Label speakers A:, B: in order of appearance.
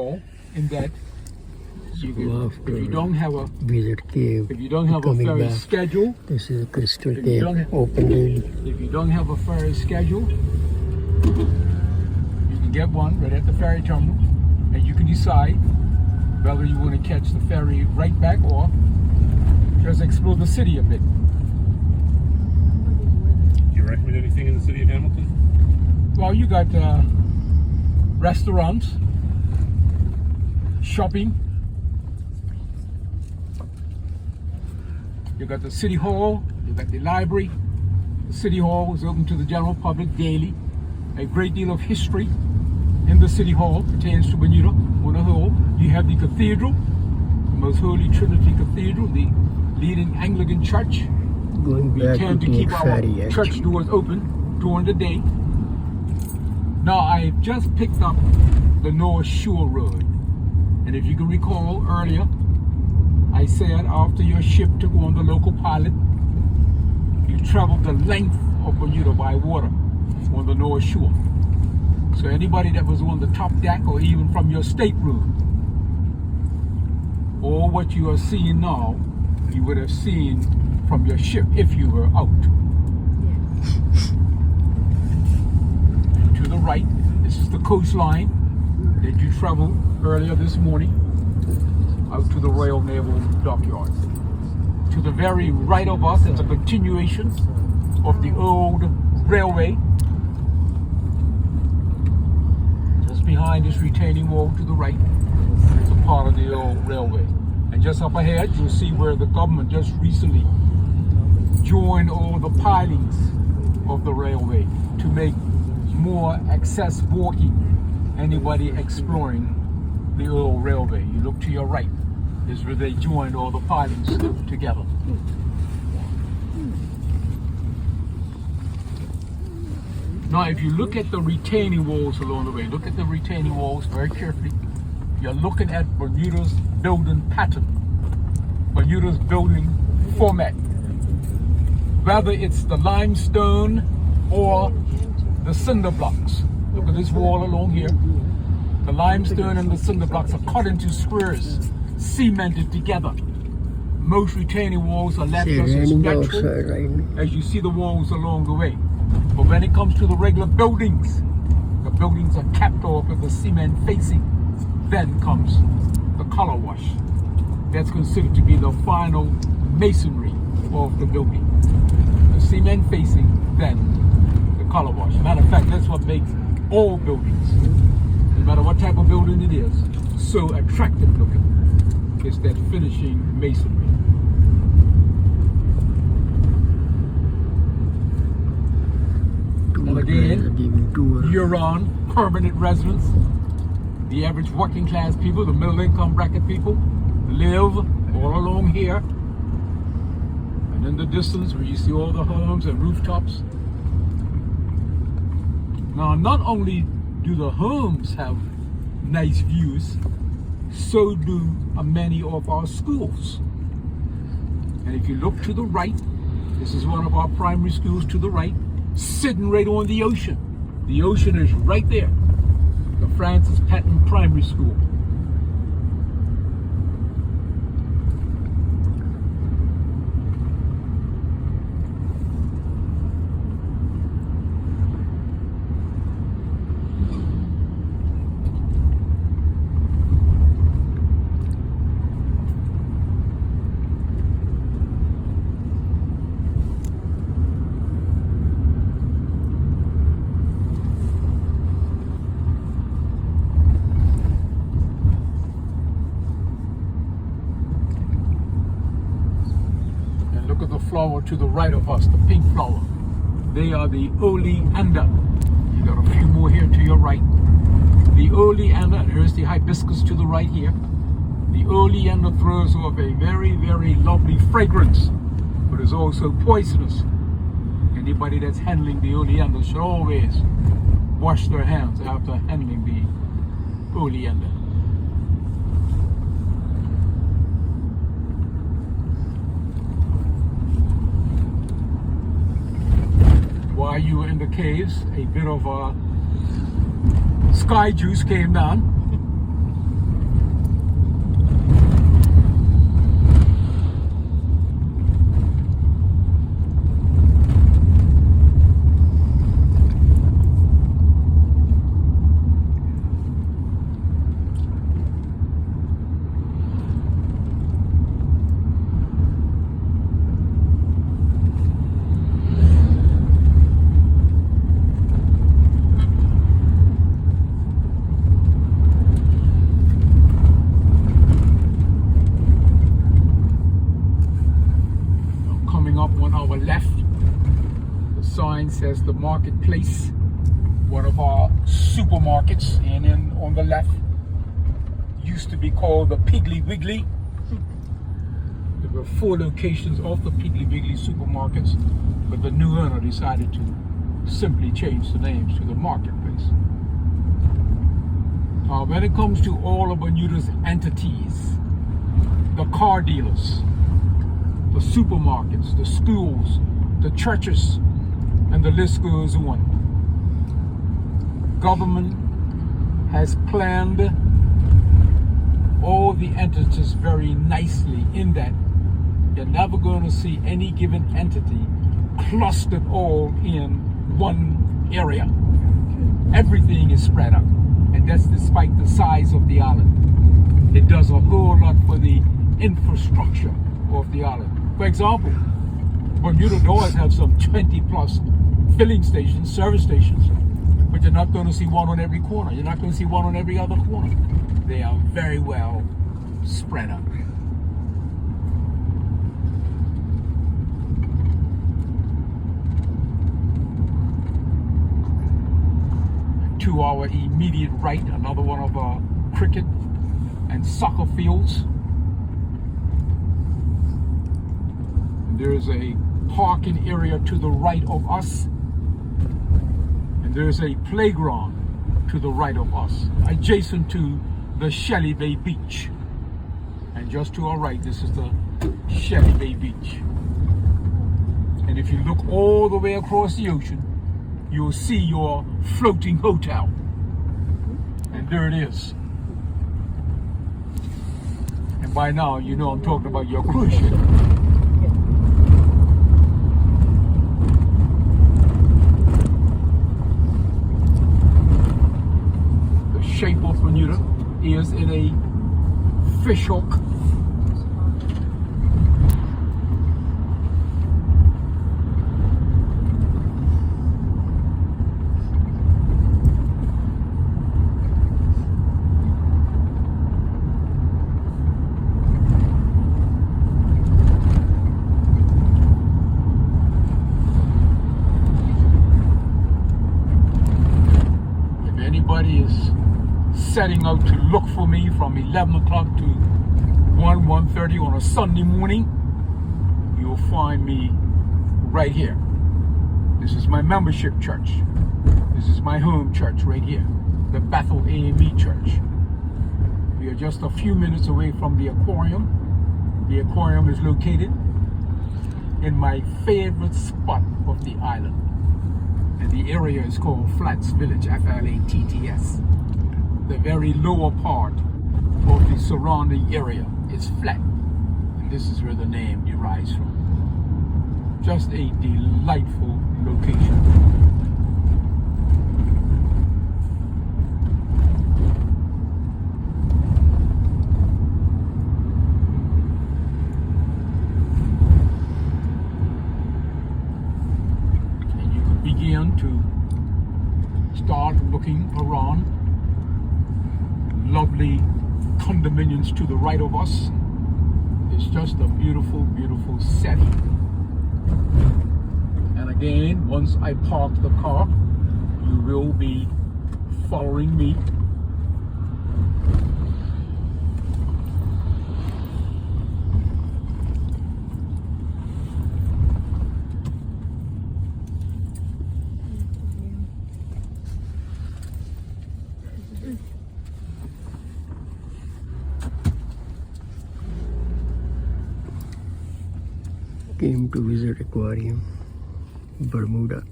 A: in that you can, if you don't have a
B: visit cave,
A: if you don't have a
B: coming
A: ferry
B: back.
A: schedule,
B: This is a crystal
A: if you
B: cave,
A: don't have-
B: open daily.
A: if you don't have a ferry schedule, you can get one right at the ferry terminal, and you can decide whether you want to catch the ferry right back or just explore the city a bit.
C: Do you recommend anything in the city of Hamilton?
A: Well, you got restaurants, shopping. You got the city hall, you got the library. The city hall is open to the general public daily. A great deal of history in the city hall pertains to Bermuda on the whole. You have the cathedral, the Most Holy Trinity Cathedral, the leading Anglican church.
B: Going
A: We
B: back
A: tend
B: to
A: to keep
B: take
A: our
B: ferry
A: church
B: actually.
A: doors open during the day. Now, I just picked up the North Shore Road. And if you can recall earlier, I said after your ship took on the local pilot, you traveled the length of Bermuda by water on the North Shore. So anybody that was on the top deck or even from your stateroom, or what you are seeing now, you would have seen from your ship if you were out. To the right, this is the coastline that you traveled earlier this morning out to the Royal Naval Dockyard. To the very right of us is a continuation of the old railway. Just behind this retaining wall to the right is a part of the old railway. And just up ahead, you'll see where the government just recently joined all the pilings of the railway to make more access walking anybody exploring the old railway. You look to your right is where they joined all the pilings together. Now if you look at the retaining walls along the way, look at the retaining walls very carefully. You're looking at Bermuda's building pattern, Bermuda's building format. Whether it's the limestone or the cinder blocks. Look at this wall along here. The limestone and the cinder blocks are cut into squares, cemented together. Most retaining walls are left
B: See,
A: just as
B: raining
A: natural
B: outside right now.
A: as you see the walls along the way. But when it comes to the regular buildings, the buildings are capped off with the cement facing. Then comes the color wash. That's considered to be the final masonry of the building. The cement facing, then the color wash. Matter of fact, that's what makes all buildings, no matter what type of building it is, so attractive looking. It's that finishing masonry. And again, year-round permanent residents, the average working class people, the middle income bracket people, live all along here. And in the distance where you see all the homes and rooftops. Now, not only do the homes have nice views, so do many of our schools. And if you look to the right, this is one of our primary schools to the right, sitting right on the ocean. The ocean is right there. The Francis Patton Primary School. Look at the flower to the right of us, the pink flower. They are the oleander. You got a few more here to your right. The oleander, and here's the hibiscus to the right here. The oleander throws off a very, very lovely fragrance, but is also poisonous. Anybody that's handling the oleander should always wash their hands after handling the oleander. While you were in the caves, a bit of sky juice came down. this as the marketplace, one of our supermarkets, and then on the left used to be called the Piggly Wiggly. There were 4 locations of the Piggly Wiggly supermarkets, but the new owner decided to simply change the names to the marketplace. When it comes to all of Bermuda's entities, the car dealers, the supermarkets, the schools, the churches, and the list goes on. Government has planned all the entities very nicely in that you're never going to see any given entity clustered all in one area. Everything is spread out, and that's despite the size of the island. It does a whole lot for the infrastructure of the island. For example, Bermuda does have some 20 plus filling stations, service stations, but you're not going to see one on every corner. You're not going to see one on every other corner. They are very well spread out. To our immediate right, another one of our cricket and soccer fields. There's a parking area to the right of us, and there's a playground to the right of us, adjacent to the Shelly Bay Beach. And just to our right, this is the Shelly Bay Beach. And if you look all the way across the ocean, you'll see your floating hotel. And there it is. And by now, you know I'm talking about your cruise ship. The shape of Bermuda is in a fishhook. Everybody is setting out to look for me from 11 o'clock to 1:30 on a Sunday morning. You'll find me right here. This is my membership church. This is my home church right here, the Bethel AME Church. We are just a few minutes away from the aquarium. The aquarium is located in my favorite spot of the island. And the area is called Flats Village, F-L-A-T-T-S. The very lower part of the surrounding area is flat. And this is where the name derives from. Just a delightful location. Begin to start looking around. Lovely condominiums to the right of us. It's just a beautiful, beautiful setting. And again, once I park the car, you will be following me.
B: Came to visit aquarium, Bermuda.